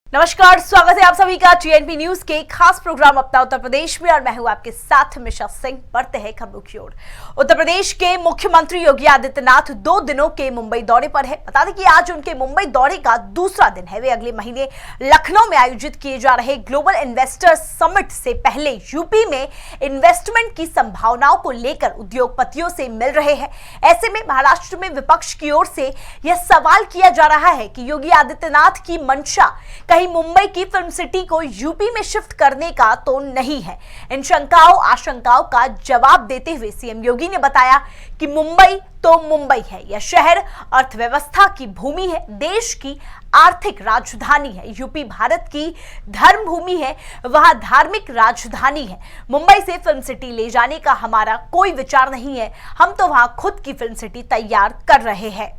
नमस्कार, स्वागत है आप सभी का टीएनपी न्यूज के खास प्रोग्राम अपना उत्तर प्रदेश में और मैं हूं आपके साथ मिशा सिंह। बढ़ते हैं खबरों की ओर। उत्तर प्रदेश के मुख्यमंत्री योगी आदित्यनाथ 2 दिनों के मुंबई दौरे पर है। बता दें कि आज उनके मुंबई दौरे का दूसरा दिन है। वे अगले महीने लखनऊ में आयोजित किए जा रहे ग्लोबल इन्वेस्टर्स समिट से पहले यूपी में इन्वेस्टमेंट की संभावनाओं को लेकर उद्योगपतियों से मिल रहे हैं। ऐसे में महाराष्ट्र में विपक्ष की ओर से यह सवाल किया जा रहा है कि योगी आदित्यनाथ की मंशा कहीं मुंबई की फिल्म सिटी को यूपी में शिफ्ट करने का तो नहीं है। इन शंकाओं आशंकाओं का जवाब देते हुए सीएम योगी ने बताया कि मुंबई तो मुंबई है। यह शहर अर्थव्यवस्था की भूमि है, देश की आर्थिक राजधानी है। यूपी भारत की धर्म भूमि है, वहां धार्मिक राजधानी है। मुंबई से फिल्म सिटी ले जाने का हमारा कोई विचार नहीं है। हम तो वहां खुद की फिल्म सिटी तैयार कर रहे हैं।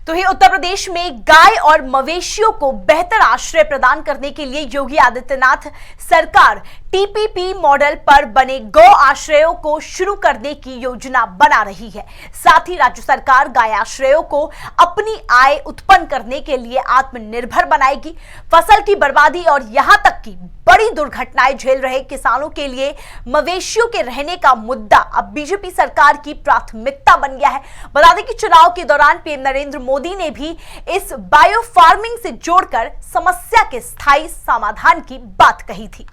तो ही उत्तर प्रदेश में गाय और मवेशियों को बेहतर आश्रय प्रदान करने के लिए योगी आदित्यनाथ सरकार टीपीपी मॉडल पर बने गौ आश्रयों को शुरू करने की योजना बना रही है। साथ ही राज्य सरकार गाय आश्रयों को अपनी आय उत्पन्न करने के लिए आत्मनिर्भर बनाएगी। फसल की बर्बादी और यहां तक कि बड़ी दुर्घटनाएं झेल रहे किसानों के लिए मवेशियों के रहने का मुद्दा अब बीजेपी सरकार की प्राथमिकता बन गया है। बता दें कि चुनाव के दौरान पीएम नरेंद्र मोदी ने भी इस बायो फार्मिंग से जोड़कर समस्या के स्थायी समाधान की बात कही थी।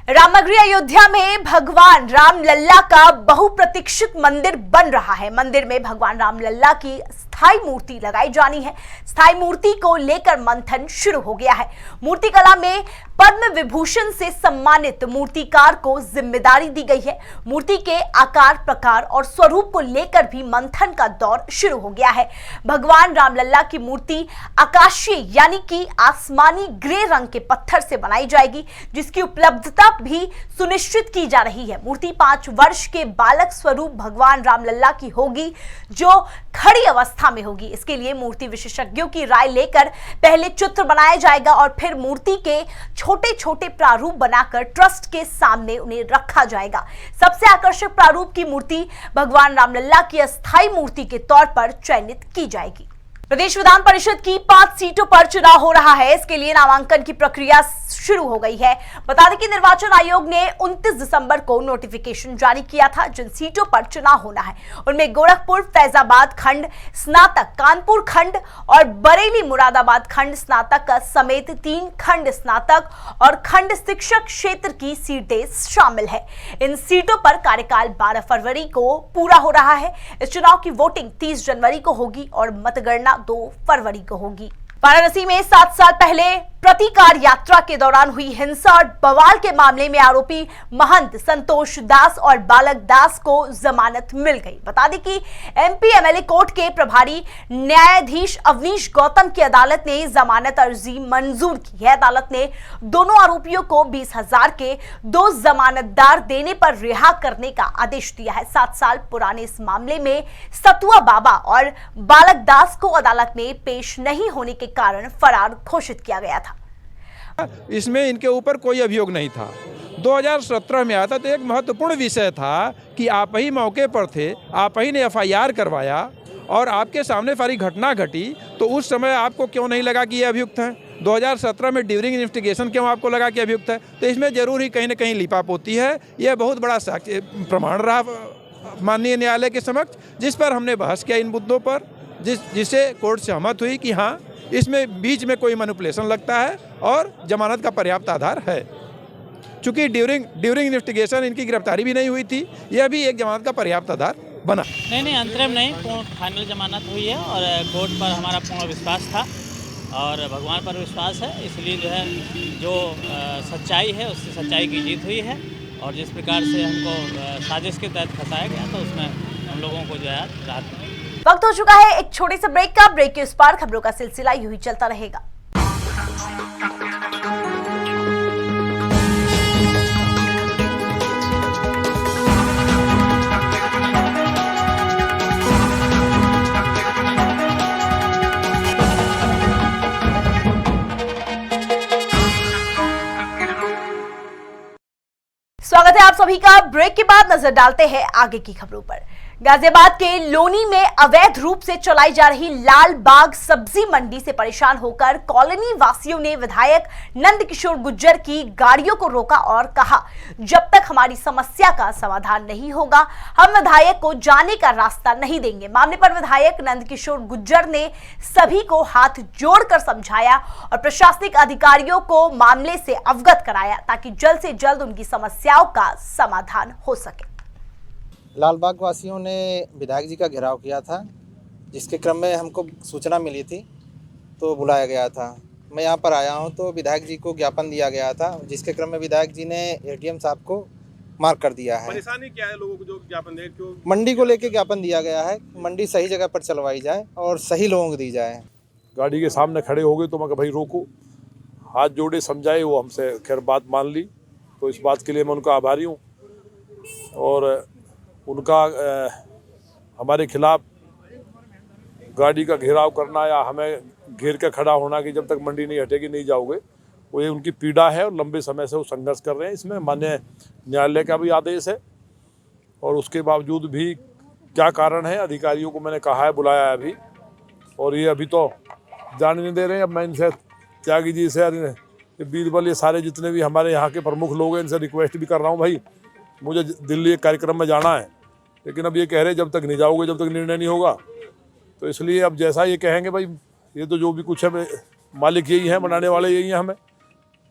रामनगरी अयोध्या में भगवान रामलल्ला का बहुप्रतीक्षित मंदिर बन रहा है। मंदिर में भगवान रामलल्ला की स्थायी मूर्ति लगाई जानी है। स्थायी मूर्ति को लेकर मंथन शुरू हो गया है। मूर्तिकला में पद्म विभूषण से सम्मानित मूर्तिकार को जिम्मेदारी दी गई है। मूर्ति के आकार, प्रकार और स्वरूप को लेकर भी मंथन का दौर शुरू हो गया है। भगवान रामलल्ला की मूर्ति आकाशीय यानी कि आसमानी ग्रे रंग के पत्थर से बनाई जाएगी, जिसकी उपलब्धता भी सुनिश्चित की जा रही है। मूर्ति 5 वर्ष के बालक स्वरूप भगवान रामलल्ला की होगी, जो खड़ी अवस्था में होगी। इसके लिए मूर्ति विशेषज्ञों की राय लेकर पहले चित्र बनाया जाएगा और फिर मूर्ति के छोटे छोटे प्रारूप बनाकर ट्रस्ट के सामने उन्हें रखा जाएगा। सबसे आकर्षक प्रारूप की मूर्ति भगवान रामलल्ला की अस्थायी मूर्ति के तौर पर चयनित की जाएगी। प्रदेश विधान परिषद की 5 सीटों पर चुनाव हो रहा है। इसके लिए नामांकन की प्रक्रिया शुरू हो गई है। बता दें कि निर्वाचन आयोग ने 29 दिसंबर को नोटिफिकेशन जारी किया था। जिन सीटों पर चुनाव होना है उनमें गोरखपुर फैजाबाद खंड स्नातक, कानपुर खंड और बरेली मुरादाबाद खंड स्नातक समेत 3 खंड स्नातक और खंड शिक्षक क्षेत्र की सीटें शामिल है। इन सीटों पर कार्यकाल 12 फरवरी को पूरा हो रहा है। इस चुनाव की वोटिंग 30 जनवरी को होगी और मतगणना 2 फरवरी को होगी। वाराणसी में 7 साल पहले प्रतिकार यात्रा के दौरान हुई हिंसा और बवाल के मामले में आरोपी महंत संतोष दास और बालक दास को जमानत मिल गई। बता दें कि एमपी एमएलए कोर्ट के प्रभारी न्यायाधीश अवनीश गौतम की अदालत ने जमानत अर्जी मंजूर की है। अदालत ने दोनों आरोपियों को 20,000 के 2 जमानतदार देने पर रिहा करने का आदेश दिया है। 7 साल पुराने इस मामले में सतुआ बाबा और बालक दास को अदालत में पेश नहीं होने के कारण फरार घोषित किया गया था। इसमें इनके ऊपर कोई अभियोग नहीं था। 2017 में आया था तो एक महत्वपूर्ण विषय था कि आप ही मौके पर थे, आप ही ने एफआईआर करवाया और आपके सामने सारी घटना घटी, तो उस समय आपको क्यों नहीं लगा कि ये अभियुक्त हैं? 2017 में ड्यूरिंग इन्वेस्टिगेशन क्यों आपको लगा कि अभियुक्त है? तो इसमें जरूर ही कहीं ना कहीं लिपापोती है। यह बहुत बड़ा साक्ष्य प्रमाण रहा माननीय न्यायालय के समक्ष, जिस पर हमने बहस किया इन मुद्दों पर, जिससे कोर्ट सहमत हुई कि हाँ, इसमें बीच में कोई मैनिपुलेशन लगता है और जमानत का पर्याप्त आधार है। चूँकि ड्यूरिंग इन्वेस्टिगेशन इनकी गिरफ्तारी भी नहीं हुई थी, यह भी एक जमानत का पर्याप्त आधार बना। नहीं, अंतरिम नहीं, पूर्ण फाइनल जमानत हुई है और कोर्ट पर हमारा पूर्ण विश्वास था और भगवान पर विश्वास है। इसलिए जो है जो सच्चाई है उससे सच्चाई की जीत हुई है और जिस प्रकार से हमको साजिश के तहत फंसाया गया तो उसमें हम लोगों को जो है राहत मिली। वक्त हो चुका है एक छोटे से ब्रेक का। ब्रेक के उस पार खबरों का सिलसिला यूं ही चलता रहेगा। स्वागत है आप सभी का। ब्रेक के बाद नजर डालते हैं आगे की खबरों पर। गाजियाबाद के लोनी में अवैध रूप से चलाई जा रही लाल बाग सब्जी मंडी से परेशान होकर कॉलोनी वासियों ने विधायक नंदकिशोर गुर्जर की गाड़ियों को रोका और कहा, जब तक हमारी समस्या का समाधान नहीं होगा हम विधायक को जाने का रास्ता नहीं देंगे। मामले पर विधायक नंदकिशोर गुर्जर ने सभी को हाथ जोड़कर समझाया और प्रशासनिक अधिकारियों को मामले से अवगत कराया ताकि जल्द से जल्द उनकी समस्याओं का समाधान हो सके। लालबाग वासियों ने विधायक जी का घेराव किया था, जिसके क्रम में हमको सूचना मिली थी तो बुलाया गया था। मैं यहाँ पर आया हूँ तो विधायक जी को ज्ञापन दिया गया था, जिसके क्रम में विधायक जी ने एडीएम साहब को मार्क कर दिया है। परेशानी क्या है लोगों को जो ज्ञापन दे? क्यों? मंडी को लेके ज्ञापन दिया गया है, मंडी सही जगह पर चलवाई जाए और सही लोगों को दी जाए। गाड़ी के सामने खड़े हो गए तो मैं कहा भाई रोको, हाथ जोड़े समझाए, वो हमसे खैर बात मान ली, तो इस बात के लिए मैं उनका आभारी हूँ। और उनका हमारे खिलाफ गाड़ी का घेराव करना या हमें घेर के खड़ा होना कि जब तक मंडी नहीं हटेगी नहीं जाओगे, वो ये उनकी पीड़ा है और लंबे समय से वो संघर्ष कर रहे हैं। इसमें माननीय न्यायालय का भी आदेश है और उसके बावजूद भी क्या कारण है, अधिकारियों को मैंने कहा है, बुलाया है अभी, और ये अभी तो जाने नहीं दे रहे हैं। अब मैं इनसे त्यागी जी से, बीरबल, ये सारे जितने भी हमारे यहाँ के प्रमुख लोग हैं, इनसे रिक्वेस्ट भी कर रहा हूँ, भाई मुझे दिल्ली एक कार्यक्रम में जाना है, लेकिन अब ये कह रहे जब तक नहीं जाओगे जब तक निर्णय नहीं होगा। तो इसलिए अब जैसा ये कहेंगे, भाई ये तो जो भी कुछ है मालिक यही है, बनाने वाले यही हैं, हमें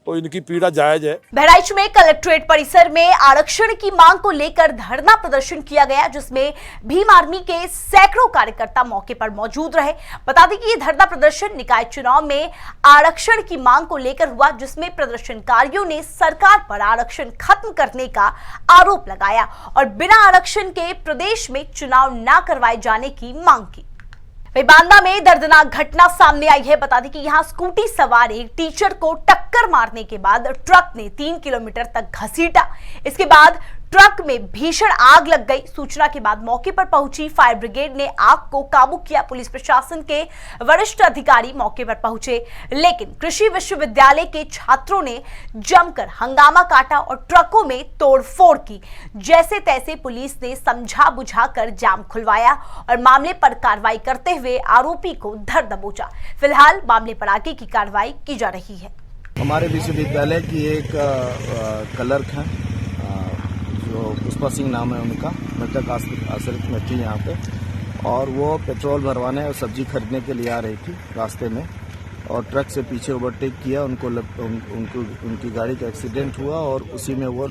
तो इनकी पीड़ा जायज है। बहराइच में कलेक्ट्रेट परिसर में आरक्षण की मांग को लेकर धरना प्रदर्शन किया गया, जिसमें भीम आर्मी के सैकड़ों कार्यकर्ता मौके पर मौजूद रहे। बता दें कि ये धरना प्रदर्शन निकाय चुनाव में आरक्षण की मांग को लेकर हुआ, जिसमें प्रदर्शनकारियों ने सरकार पर आरक्षण खत्म करने का आरोप लगाया और बिना आरक्षण के प्रदेश में चुनाव न करवाए जाने की मांग की। बांदा में दर्दनाक घटना सामने आई है। बता दें कि यहां स्कूटी सवार एक टीचर को टक्कर मारने के बाद ट्रक ने 3 किलोमीटर तक घसीटा। इसके बाद ट्रक में भीषण आग लग गई। सूचना के बाद मौके पर पहुंची फायर ब्रिगेड ने आग को काबू किया। पुलिस प्रशासन के वरिष्ठ अधिकारी मौके पर पहुंचे, लेकिन कृषि विश्वविद्यालय के छात्रों ने जमकर हंगामा काटा और ट्रकों में तोड़फोड़ की। जैसे तैसे पुलिस ने समझा बुझाकर जाम खुलवाया और मामले पर कार्रवाई करते हुए आरोपी को धर दबोचा। फिलहाल मामले पर आगे की कार्रवाई की जा रही है। हमारे विश्वविद्यालय की एक क्लर्क है, जो पुष्पा सिंह नाम है उनका, मृतक आश्रित मिट्टी यहाँ पे, और वो पेट्रोल भरवाने और सब्जी खरीदने के लिए आ रही थी रास्ते में, और ट्रक से पीछे ओवरटेक किया। उनकी गाड़ी का एक्सीडेंट हुआ और उसी में वो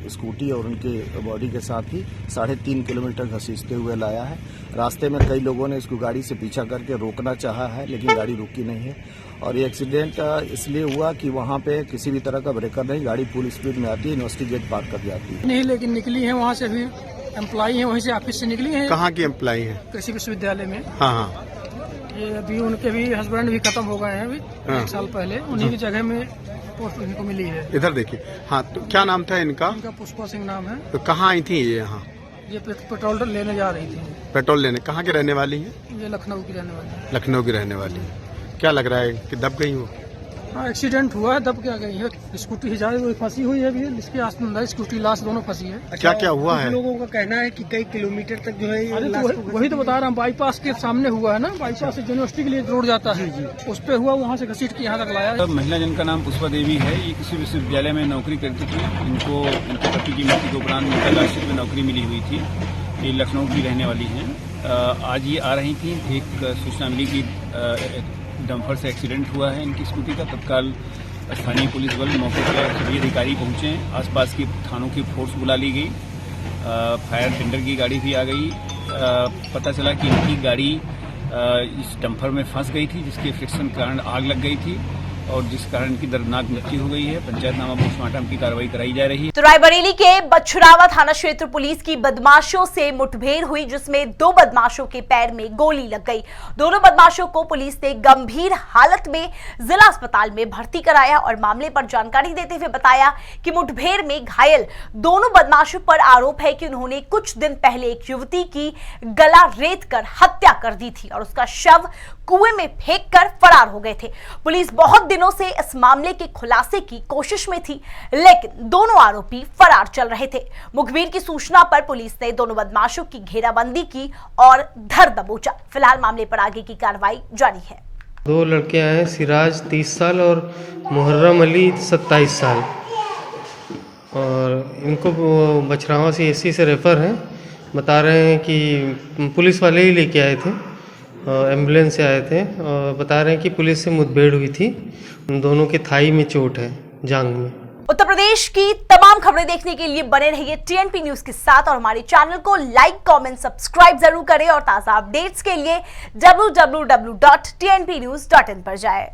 स्कूटी और उनके बॉडी के साथ ही 3.5 किलोमीटर घसीटते हुए लाया है। रास्ते में कई लोगों ने इसको गाड़ी से पीछा करके रोकना चाहा है, लेकिन गाड़ी रुकी नहीं है। और ये एक्सीडेंट इसलिए हुआ कि वहाँ पे किसी भी तरह का ब्रेकर नहीं, गाड़ी फुल स्पीड में आती है, इन्वेस्टिगेट पार कर जाती है। नहीं, लेकिन निकली है वहाँ से, भी एम्प्लॉई है, वहीं से ऑफिस से निकली है। कहाँ की एम्प्लॉई है? कृषि विश्वविद्यालय में। हाँ। ये अभी उनके भी हस्बैंड भी खत्म हो गए हैं अभी 1 साल पहले, उन्हीं की जगह में पोस्ट उनको मिली है। इधर देखिए। हाँ, तो क्या नाम था इनका? इनका पुष्पा सिंह नाम है। तो कहाँ आई थी ये? यहाँ ये पेट्रोल लेने जा रही थी। पेट्रोल लेने? कहाँ के रहने वाली है? ये लखनऊ की रहने वाली है। लखनऊ की रहने वाली है। क्या लग रहा है कि दब गई हो? हाँ, एक्सीडेंट हुआ है, दब क्या गई है। स्कूटी ही जा रही फंसी हुई है अभी, इसके आसपास स्कूटी लाश दोनों फंसी है। क्या क्या हुआ है? लोगों का कहना है कि कई किलोमीटर तक जो है, वही तो बता रहा हूँ, बाईपास के सामने हुआ है ना, बाईपास से यूनिवर्सिटी के लिए रोड जाता है, उस पे हुआ, वहाँ से घसीट के यहाँ तक लाया। महिला जिनका नाम पुष्पा देवी है, ये किसी विश्वविद्यालय में नौकरी करती थी। इनको इनके पति की मृत्यु के उपरांत राष्ट्रीय में नौकरी मिली हुई थी। ये लखनऊ की रहने वाली हैं। आज ये आ रही थी, एक सूचना मिली कि डंपर से एक्सीडेंट हुआ है इनकी स्कूटी का। तत्काल स्थानीय पुलिस बल मौके पर सभी अधिकारी पहुंचे, आसपास की थानों की फोर्स बुला ली गई, फायर टेंडर की गाड़ी भी आ गई। पता चला कि इनकी गाड़ी इस डंपर में फंस गई थी, जिसके फ्रिक्शन के कारण आग लग गई थी और जिस कारण की दर्दनाक मृत्यु हो गई है। पंचायतनामा पोस्टमार्टम की कार्रवाई कराई जा रही है। तो रायबरेली के बछुरावा थाना क्षेत्र पुलिस की बदमाशों से मुठभेड़ हुई, जिसमें 2 बदमाशों के पैर में गोली लग गई। दोनों बदमाशों को पुलिस ने गंभीर हालत में जिला अस्पताल में भर्ती कराया और मामले पर जानकारी देते हुए बताया कि मुठभेड़ में घायल दोनों बदमाशों पर आरोप है कि उन्होंने कुछ दिन पहले एक युवती की गला रेत कर हत्या कर दी थी और उसका शव कुएं में फेंक कर फरार हो गए थे। पुलिस बहुत दिनों से इस मामले के खुलासे की कोशिश में थी, लेकिन दोनों आरोपी फरार चल रहे थे। मुखबिर की सूचना पर पुलिस ने दोनों बदमाशों की घेराबंदी की और धर दबोचा। फिलहाल मामले पर आगे की कार्रवाई जारी है। 2 लड़के आए हैं, सिराज 30 साल और मुहर्रम अली 27 साल, और इनको बछरावा CSC से रेफ़र हैं। बता रहे हैं कि पुलिस वाले ही लेके आए थे, एम्बुलेंस से आए थे, और बता रहे हैं कि पुलिस से मुठभेड़ हुई थी। उन दोनों के थाई में चोट है, जांघ में। उत्तर प्रदेश की तमाम खबरें देखने के लिए बने रहिए TNP न्यूज के साथ और हमारे चैनल को लाइक, कमेंट, सब्सक्राइब जरूर करें और ताज़ा अपडेट्स के लिए www.tnpnews.in पर जाएं।